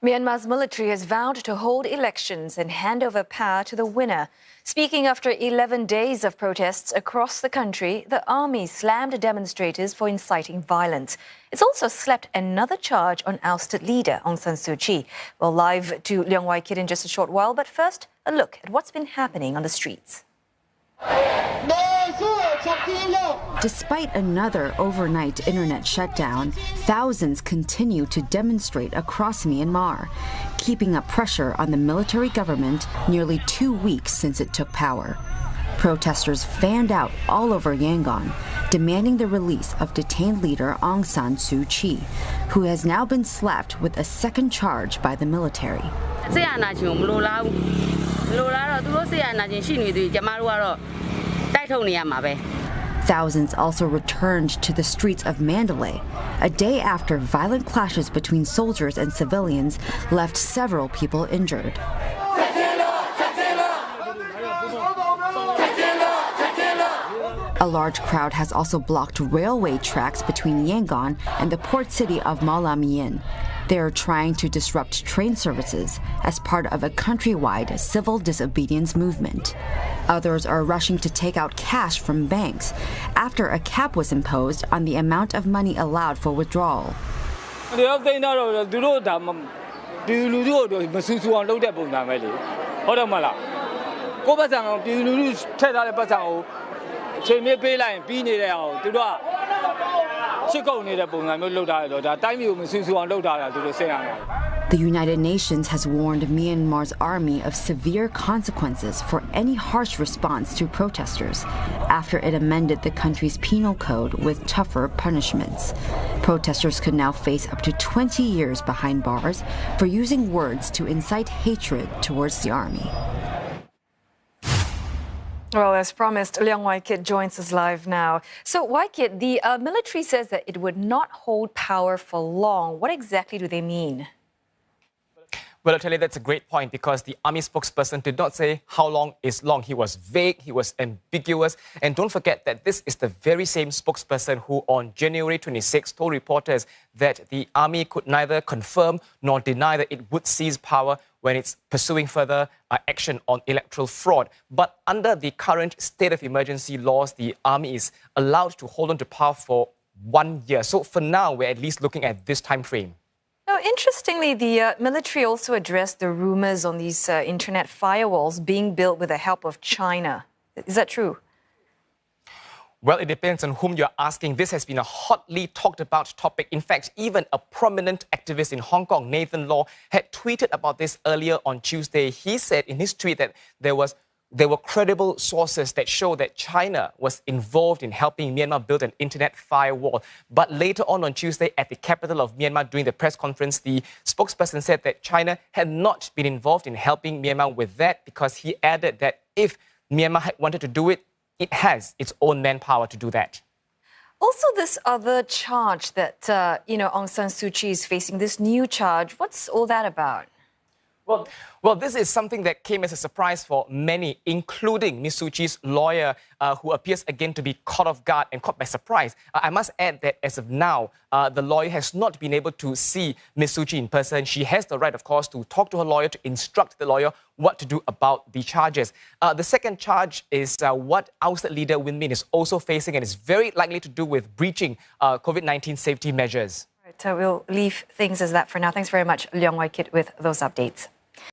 Myanmar's military has vowed to hold elections and hand over power to the winner. Speaking after 11 days of protests across the country, the army slammed demonstrators for inciting violence. It's also slapped another charge on ousted leader Aung San Suu Kyi. We'll live to Leong Wai Kit in just a short while, but first, a look at what's been happening on the streets. Despite another overnight internet shutdown, thousands continue to demonstrate across Myanmar, keeping up pressure on the military government nearly 2 weeks since it took power. Protesters fanned out all over Yangon, demanding the release of detained leader Aung San Suu Kyi, who has now been slapped with a second charge by the military. Thousands also returned to the streets of Mandalay, a day after violent clashes between soldiers and civilians left several people injured. A large crowd has also blocked railway tracks between Yangon and the port city of Malamian. They are trying to disrupt train services as part of a countrywide civil disobedience movement. Others are rushing to take out cash from banks after a cap was imposed on the amount of money allowed for withdrawal. The United Nations has warned Myanmar's army of severe consequences for any harsh response to protesters after it amended the country's penal code with tougher punishments. Protesters could now face up to 20 years behind bars for using words to incite hatred towards the army. Well, as promised, Leong Wai Kit joins us live now. So, Wai Kit, the military says that it would not hold power for long. What exactly do they mean? Well, I'll tell you, that's a great point because the army spokesperson did not say how long is long. He was vague, he was ambiguous. And don't forget that this is the very same spokesperson who on January 26 told reporters that the army could neither confirm nor deny that it would seize power when it's pursuing further action on electoral fraud. But under the current state of emergency laws, the army is allowed to hold on to power for 1 year. So for now, we're at least looking at this time frame. Now, interestingly, the military also addressed the rumors on these internet firewalls being built with the help of China. Is that true? Well, it depends on whom you're asking. This has been a hotly talked about topic. In fact, even a prominent activist in Hong Kong, Nathan Law, had tweeted about this earlier on Tuesday. He said in his tweet that there were credible sources that show that China was involved in helping Myanmar build an internet firewall. But later on Tuesday at the capital of Myanmar during the press conference, the spokesperson said that China had not been involved in helping Myanmar with that because he added that if Myanmar had wanted to do it, it has its own manpower to do that. Also, this other charge that, Aung San Suu Kyi is facing, this new charge, what's all that about? Well, this is something that came as a surprise for many, including Ms. Suu Kyi's lawyer, who appears again to be caught off guard and caught by surprise. I must add that as of now, the lawyer has not been able to see Ms. Suu Kyi in person. She has the right, of course, to talk to her lawyer, to instruct the lawyer what to do about the charges. The second charge is what ousted leader Win Min is also facing, and is very likely to do with breaching COVID-19 safety measures. Right, we'll leave things as that for now. Thanks very much, Leong Wai Kit, with those updates.